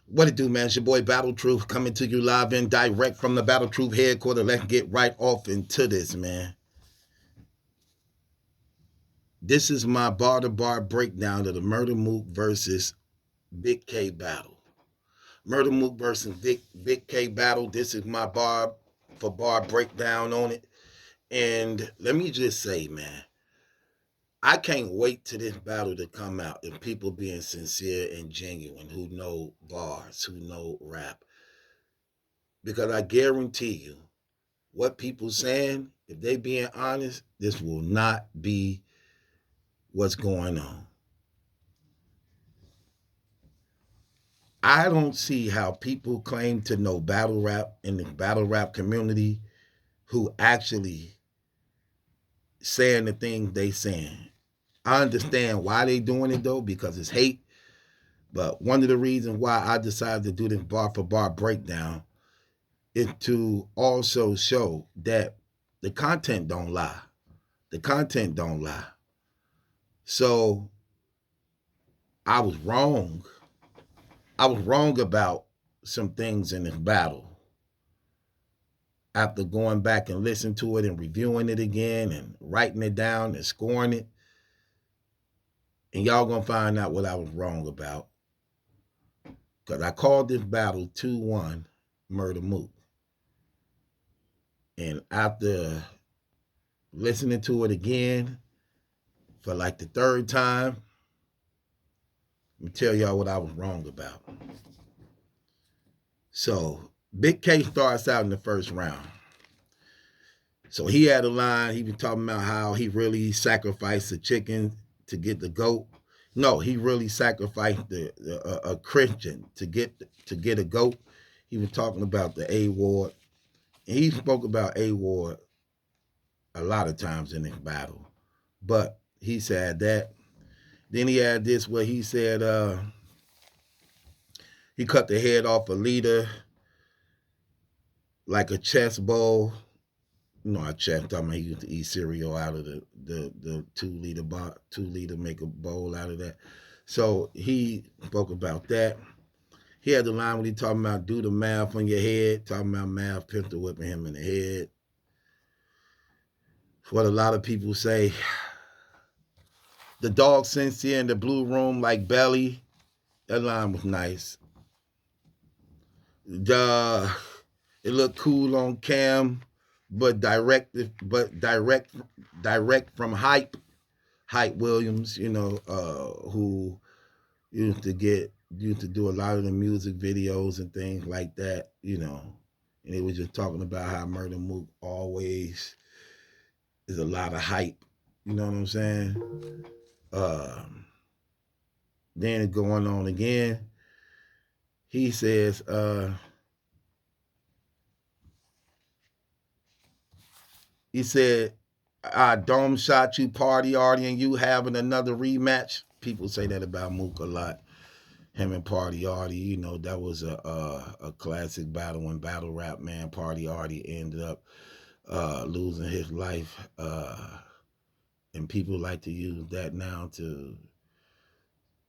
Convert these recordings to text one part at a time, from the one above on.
What it do, man? It's your boy Battle Truth coming to you live and direct from the Battle Truth headquarters. Let's get right off into this, man. This is my bar to bar breakdown of the Murder Mook versus Big K battle. Murder Mook versus Big K battle. This is my bar for bar breakdown on it. And let me just say, man, I can't wait till this battle to come out and people being sincere and genuine who know bars, who know rap. Because I guarantee you, what people saying, if they being honest, this will not be what's going on. I don't see how people claim to know battle rap in the battle rap community who actually saying the things they saying. I understand why they doing it though, because it's hate. But one of the reasons why I decided to do this bar for bar breakdown is to also show that the content don't lie. The content don't lie. So I was wrong. I was wrong about some things in this battle. After going back and listening to it and reviewing it again and writing it down and scoring it, and y'all gonna find out what I was wrong about. Because I called this battle 2-1 Murder Mook. And after listening to it again for like the third time, let me tell y'all what I was wrong about. So Big K starts out in the first round. So he had a line, he was talking about how he really sacrificed the chicken to get the goat. No, he really sacrificed a Christian to get a goat. He was talking about the A Ward. He spoke about A Ward a lot of times in this battle. But he said that. Then he had this where he said he cut the head off a leader like a chess bowl. You know, I checked. I mean, he used to eat cereal out of the 2 liter make a bowl out of that. So he spoke about that. He had the line when he talking about do the math on your head, talking about math pistol whipping him in the head. What a lot of people say, the dog sincere in the blue room like Belly. That line was nice. It looked cool on cam, but direct from Hype Williams, who used to do a lot of the music videos and things like that, and it was just talking about how Murder Mook always is a lot of hype. You know what I'm saying? Then going on again, he says, he said, I dome shot you, party Artie, and you having another rematch. People say that about Mook a lot. Him and Party Artie, that was a classic battle when battle rap, man. Party Artie ended up losing his life. And people like to use that now to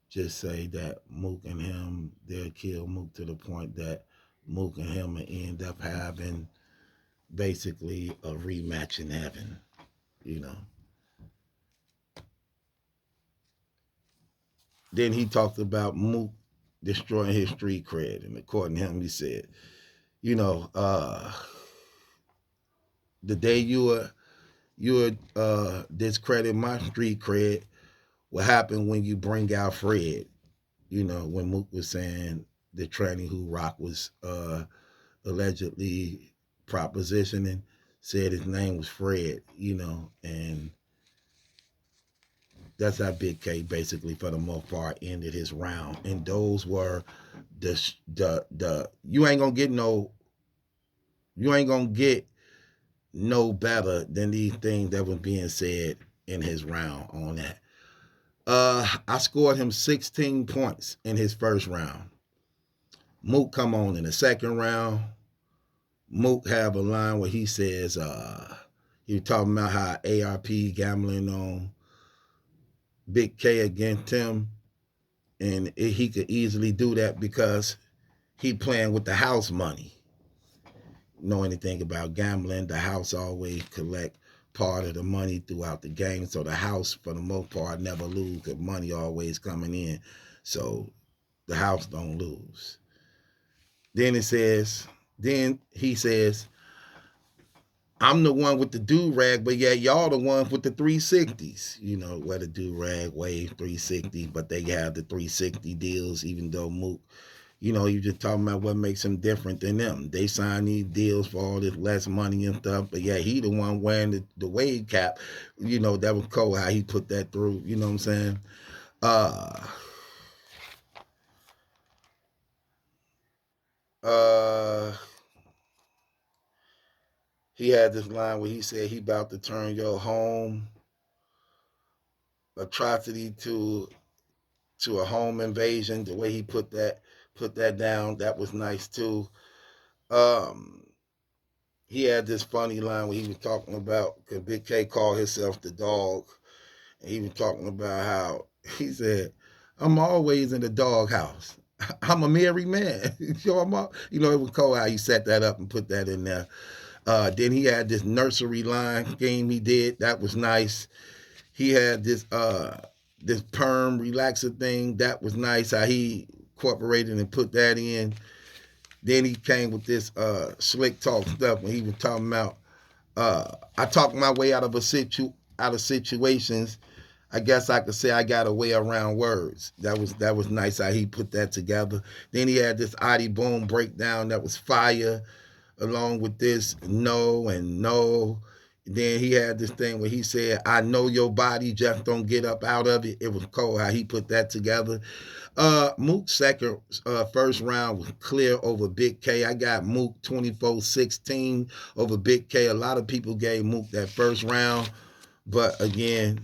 just say that Mook and him, they'll kill Mook to the point that Mook and him will end up having basically a rematch in heaven, you know. Then he talked about Mook destroying his street cred, and according to him, he said, the day you would discredit my street cred, what happened when you bring out Fred? When Mook was saying the tranny who Rock was allegedly propositioning, said his name was Fred, and that's how Big K basically, for the most part, ended his round. And those were the you ain't gonna get no better than these things that was being said in his round on that. I scored him 16 points in his first round. Mook come on in the second round. Mook have a line where he says, he was talking about how ARP gambling on Big K against him, and he could easily do that because he playing with the house money. Know anything about gambling? The house always collect part of the money throughout the game, so the house for the most part never lose because money always coming in. So the house don't lose. Then it says, then he says, I'm the one with the do rag, but yeah, y'all the ones with the 360s. You know, where the do rag, wave 360, but they have the 360 deals, even though Mook, you know, you just talking about what makes him different than them. They sign these deals for all this less money and stuff, but yeah, he the one wearing the wave cap. You know, that was cool how he put that through. You know what I'm saying? Uh, uh, he had this line where he said he about to turn your home atrocity to a home invasion. The way he put that down, that was nice too. Um, he had this funny line where he was talking about because Big K called himself the dog, and he was talking about how he said, "I'm always in the doghouse. I'm a married man." So you know, it was cool how he set that up and put that in there. Then he had this nursery line game he did. That was nice. He had this perm relaxer thing. That was nice how he incorporated and put that in. Then he came with this slick talk stuff when he was talking about I talked my way out of situations. I guess I could say I got a way around words. That was nice how he put that together. Then he had this Adi Boom breakdown that was fire, along with this no and no. Then he had this thing where he said, I know your body, just don't get up out of it. It was cool how he put that together. Mook's first round was clear over Big K. I got Mook 24-16 over Big K. A lot of people gave Mook that first round, but again,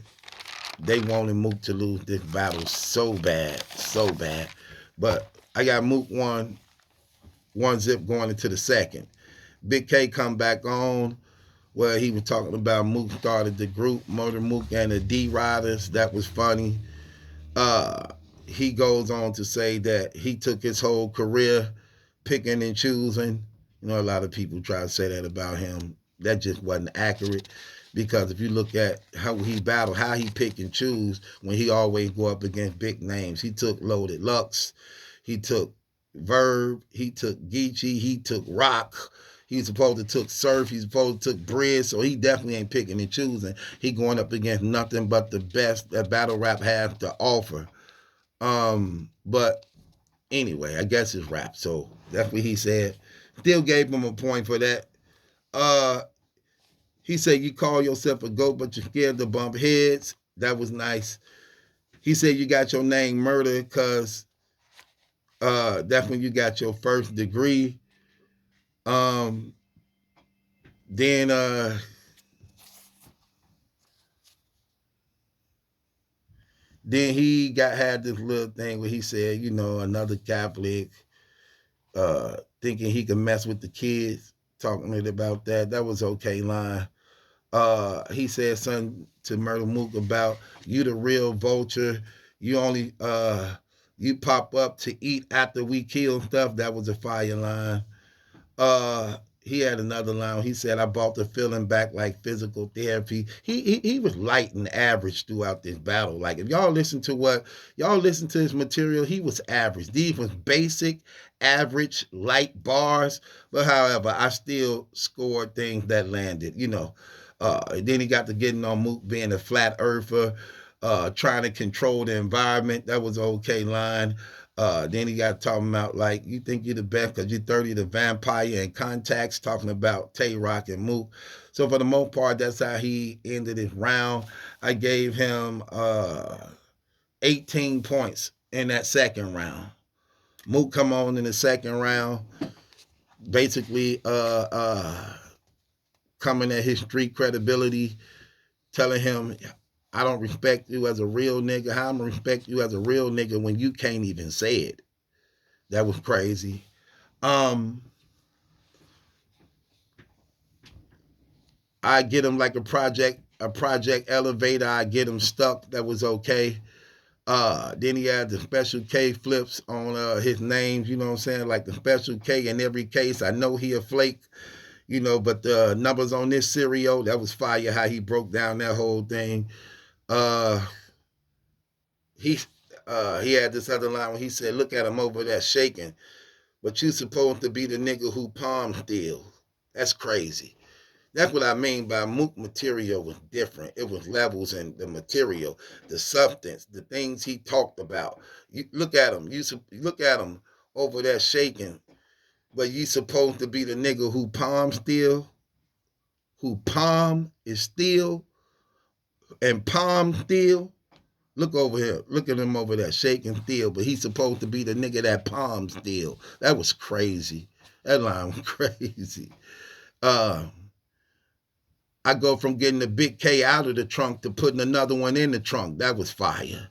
they wanted Mook to lose this battle so bad, so bad. But I got Mook one zip going into the second. Big K come back on where he was talking about Mook started the group, Murder Mook and the D Riders. That was funny. Uh, he goes on to say that he took his whole career picking and choosing. You know, a lot of people try to say that about him. That just wasn't accurate because if you look at how he battled, how he pick and choose when he always go up against big names. He took Loaded Lux, he took Verb, he took Geechee, he took Rock. He's supposed to took Surf. He's supposed to took Bridge. So he definitely ain't picking and choosing. He going up against nothing but the best that battle rap has to offer. But anyway, I guess it's rap. So that's what he said. Still gave him a point for that. Uh, he said you call yourself a goat, but you're scared to bump heads. That was nice. He said you got your name murder because that's when you got your first degree. Um, then then he had this little thing where he said, you know, another Catholic thinking he could mess with the kids, talking about that. That was okay line. He said something to Myrtle Mook about you the real vulture. You only you pop up to eat after we kill stuff. That was a fire line. He had another line. He said, "I brought the feeling back like physical therapy." He was light and average throughout this battle. Like if y'all listen to his material, he was average. These was basic, average, light bars. But however, I still scored things that landed. You know. Then he got to getting on Mook being a flat earther, trying to control the environment. That was an okay line. Then he got talking about like you think you're the best because you're 30 the vampire and contacts talking about Tay Rock and Mook. So for the most part, that's how he ended his round. I gave him 18 points in that second round. Mook come on in the second round, basically coming at his street credibility, telling him I don't respect you as a real nigga. How I'm gonna respect you as a real nigga when you can't even say it? That was crazy. Um, I get him like a project elevator. I get him stuck. That was okay. Then he had the special K flips on his names, you know what I'm saying? Like the special K in every case. I know he a flake, you know, but the numbers on this cereal, that was fire how he broke down that whole thing. Uh he he had this other line when he said, look at him over there shaking, but you supposed to be the nigga who palm steal. That's crazy. That's what I mean by Mook material was different. It was levels in the material, the substance, the things he talked about. You look at him. You look at him over there shaking, but you supposed to be the nigga who palm steal, who palm is steal, and palm steal. Look over here. Look at him over there shaking steal, but he's supposed to be the nigga that palm steal. That was crazy. That line was crazy. Uh, I go from getting the big K out of the trunk to putting another one in the trunk. That was fire.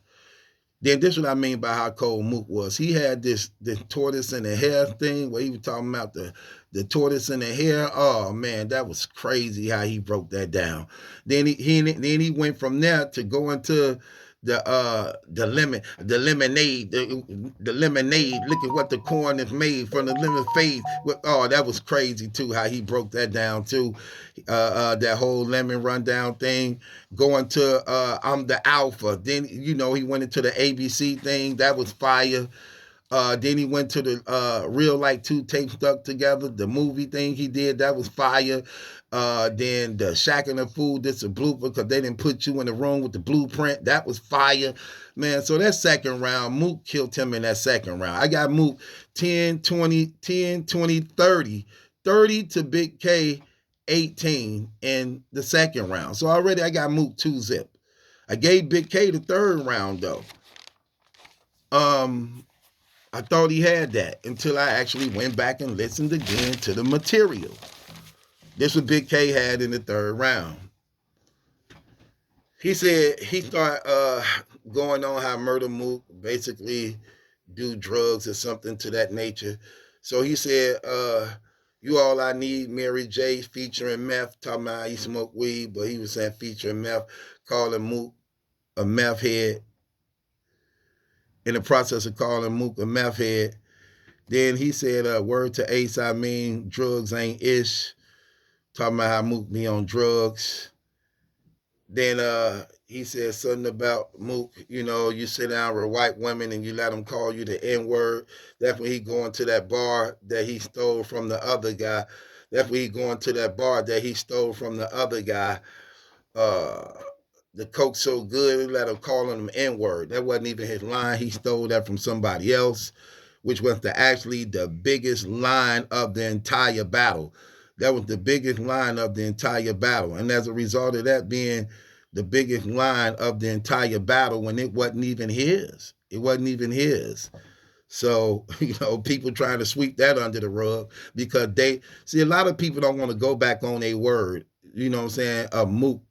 Then this is what I mean by how cold Mook was. He had this tortoise in the hair thing where he was talking about the tortoise in the hair. Oh man, that was crazy how he broke that down. Then he went from there to go into the lemonade, the lemonade. Look at what the corn is made from the lemon phase. Oh, that was crazy too. How he broke that down too. That whole lemon rundown thing. Going to I'm the alpha. Then you know he went into the ABC thing. That was fire. Then he went to the Real Like Two Tapes Stuck Together, the movie thing he did. That was fire. Then the Shacking the Food, this is a blooper because they didn't put you in the room with the blueprint. That was fire. Man, so that second round, Mook killed him in that second round. I got Mook 10, 20, 10, 20, 30. 30 to Big K 18 in the second round. So already I got Mook 2-zip. I gave Big K the third round though. I thought he had that until I actually went back and listened again to the material. This what Big K had in the third round. He said he started going on how Murder Mook basically do drugs or something to that nature. So he said, you all I need, Mary J featuring meth, talking about how he smoked weed, but he was saying featuring meth, calling Mook a meth head. In the process of calling Mook a meth head, then he said, word to Ace, I mean, drugs ain't ish. Talking about how Mook be on drugs. Then he said something about Mook, you know, you sit down with white women and you let them call you the N-word. That's when he going to that bar that he stole from the other guy. That's when he going to that bar that he stole from the other guy. Uh, the coke so good, he let him call him N-word. That wasn't even his line. He stole that from somebody else, which was actually the biggest line of the entire battle. That was the biggest line of the entire battle. And as a result of that being the biggest line of the entire battle when it wasn't even his. It wasn't even his. So, you know, people trying to sweep that under the rug because they see a lot of people don't want to go back on their word. You know what I'm saying? Mook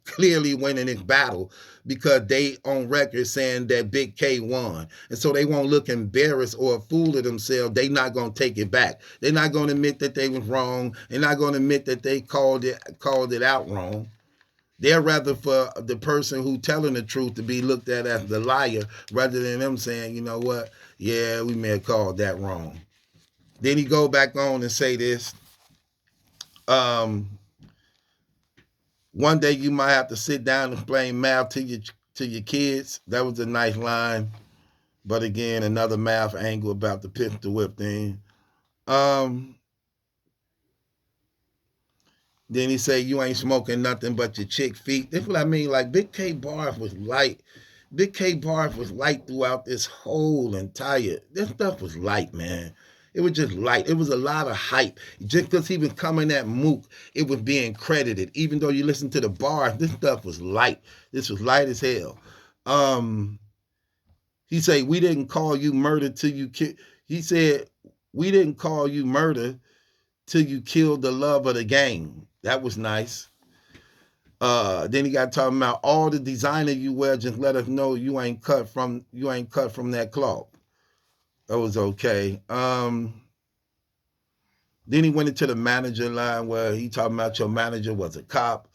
clearly winning this battle because they on record saying that Big K won. And so they won't look embarrassed or a fool of themselves. They not going to take it back. They're not going to admit that they was wrong. They're not going to admit that they called it out wrong. They're rather for the person who telling the truth to be looked at as the liar rather than them saying, you know what, yeah, we may have called that wrong. Then he go back on and say this. One day you might have to sit down and explain math to your kids. That was a nice line. But again, another math angle about the pistol whip thing. Then he say you ain't smoking nothing but your chick feet. That's what I mean. Like Big K bars was light. Big K bars was light throughout this whole entire. This stuff was light, man. It was just light. It was a lot of hype. Just because he was coming at Mook, it was being credited. Even though you listen to the bars, this stuff was light. This was light as hell. He said, we didn't call you murder till you kill. He said, we didn't call you murder till you killed the love of the game. That was nice. Then he got talking about all the designer you wear. Just let us know you ain't cut from that cloth. That was okay. Then he went into the manager line where he talking about your manager was a cop.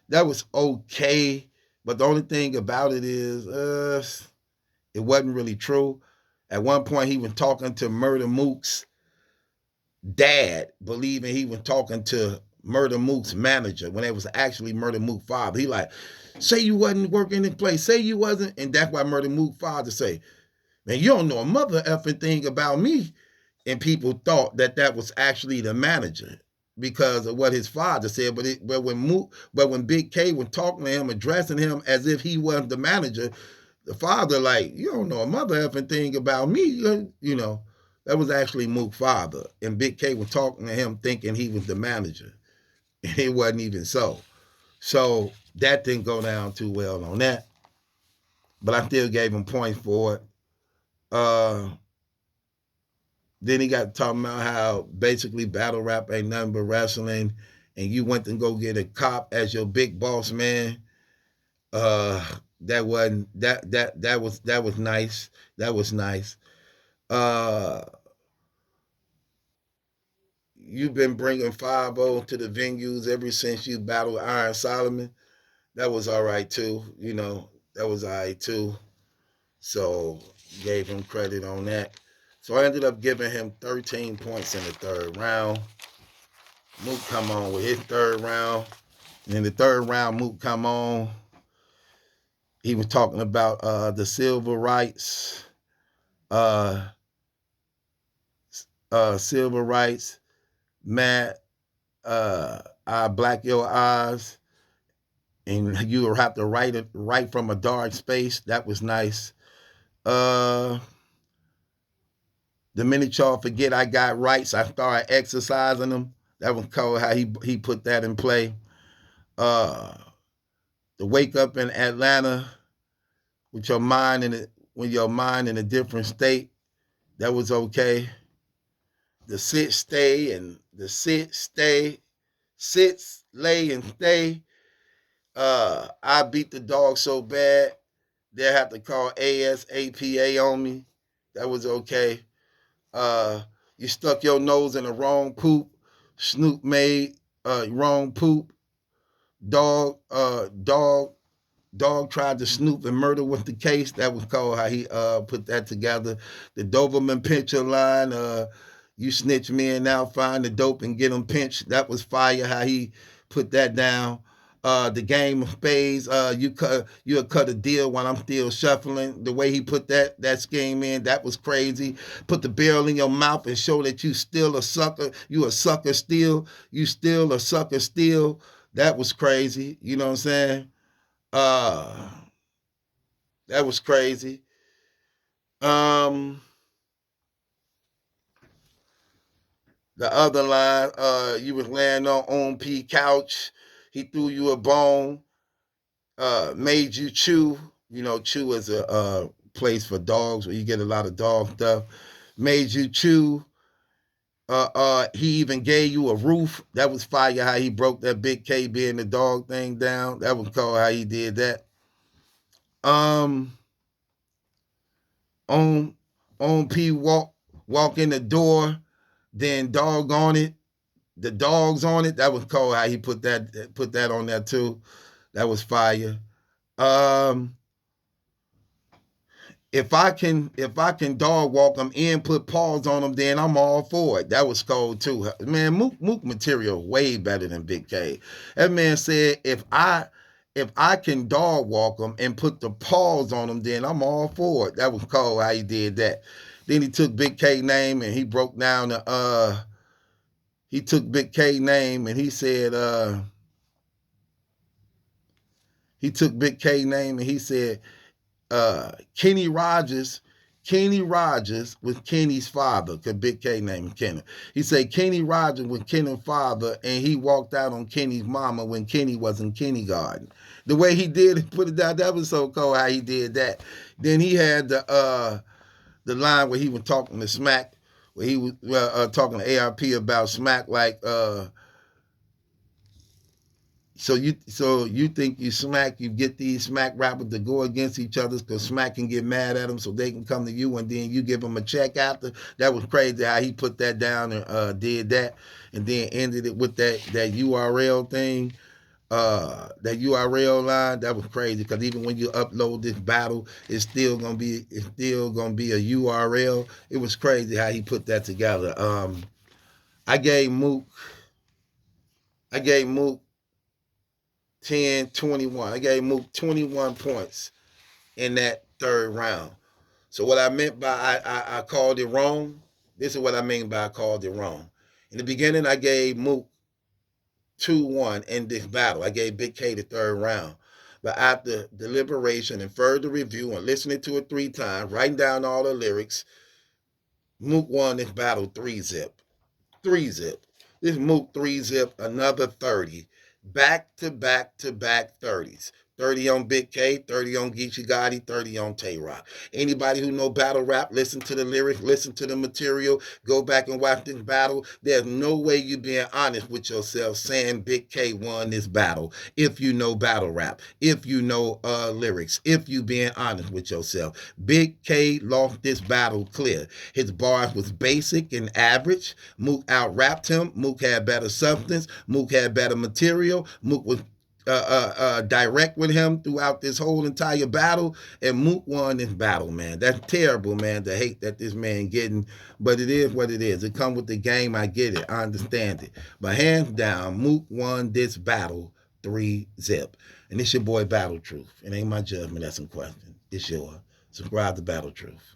That was okay, but the only thing about it is It wasn't really true. At one point, he was talking to Murder Mook's dad, believing he was talking to Murder Mook's manager when it was actually Murder Mook's father. He like, say you wasn't working in place, say you wasn't, and that's why Murder Mook's father say, man, you don't know a mother effing thing about me. And people thought that that was actually the manager because of what his father said. But when Big K was talking to him, addressing him as if he wasn't the manager, the father like, you don't know a mother effing thing about me. You know, that was actually Mook's father, and Big K was talking to him thinking he was the manager, and it wasn't even so. So that didn't go down too well on that, but I still gave him points for it. Then he got talking about how basically battle rap ain't nothing but wrestling, and you went and go get a cop as your big boss man. That wasn't that was nice. That was nice. Uh, you've been bringing 5-0 to the venues ever since you battled Iron Solomon. That was all right too. You know, that was all right too. So gave him credit on that. So I ended up giving him 13 points in the third round. Mook come on with his third round. And in the third round, Mook come on. He was talking about the civil rights, uh, civil rights, Matt, I black your eyes, and you will have to write it right from a dark space. That was nice. Uh, the minute y'all forget I got rights, I start exercising them. That was cool how he put that in play. Uh, the wake up in Atlanta with your mind in it, when your mind in a different state, that was okay. The sit stay and the sit stay, sits lay and stay. I beat the dog so bad they have to call ASAPA on me. That was okay. Uh, you stuck your nose in the wrong poop. Snoop made wrong poop. Dog tried to snoop and murder with the case. That was called how he put that together. The Doberman pincher line, you snitch me and now find the dope and get him pinched. That was fire how he put that down. The game of spades, you'll cut a deal while I'm still shuffling. The way he put that scheme in, that was crazy. Put the barrel in your mouth and show that you still a sucker. You a sucker still. You still a sucker still. That was crazy. You know what I'm saying? Uh, that was crazy. Um, the other line, you was laying on P couch. He threw you a bone. Made you chew. You know, chew is a place for dogs where you get a lot of dog stuff. Made you chew. He even gave you a roof. That was fire. How he broke that Big KB and the dog thing down. That was cool. How he did that. Um, on on P walk in the door, then dog on it, the dogs on it. That was cool how he put that on there too. That was fire. Um, if I can dog walk them in, put paws on them, then I'm all for it. That was cold too. Man, Mook material way better than Big K. That man said if I can dog walk them and put the paws on them, then I'm all for it. That was cold how he did that. Then he took Big K name and he broke down the he took Big K name and he said he took Big K name and he said Kenny Rogers. Kenny Rogers was Kenny's father, because Big K named Kenny. He said Kenny Rogers was Kenny's father, and he walked out on Kenny's mama when Kenny was in kindergarten. The way he did it, put it down, that was so cool how he did that. Then he had the line where he was talking to Smack, where he was talking to ARP about Smack, like so you think you get these Smack rappers to go against each other because Smack can get mad at them so they can come to you and then you give them a check after. That was crazy how he put that down and did that and then ended it with that URL thing. that URL line, that was crazy because even when you upload this battle, it's still gonna be a URL. It was crazy how he put that together. I gave Mook I gave Mook 10, 21. I gave Mook 21 points in that third round. So what I meant by I called it wrong, this is what I mean by I called it wrong. In the beginning, I gave Mook 2-1 in this battle. I gave Big K the third round. But after deliberation and further review and listening to it 3 times, writing down all the lyrics, Mook won this battle 3-zip. 3-zip. This Mook 3-zip another 30. Back to back to back 30s. 30 on Big K, 30 on Geechee Gotti, 30 on Tay Rock. Anybody who know battle rap, listen to the lyrics, listen to the material, go back and watch this battle. There's no way you being honest with yourself saying Big K won this battle if you know battle rap, if you know lyrics, if you being honest with yourself. Big K lost this battle clear. His bars was basic and average. Mook out-rapped him. Mook had better substance. Mook had better material. Mook was direct with him throughout this whole entire battle, and Mook won this battle, man. That's terrible, man, the hate that this man getting, but it is what it is. It come with the game. I get it. I understand it. But hands down, Mook won this battle 3-zip. And it's your boy Battle Truth. It ain't my judgment that's in question. It's yours. Subscribe to Battle Truth.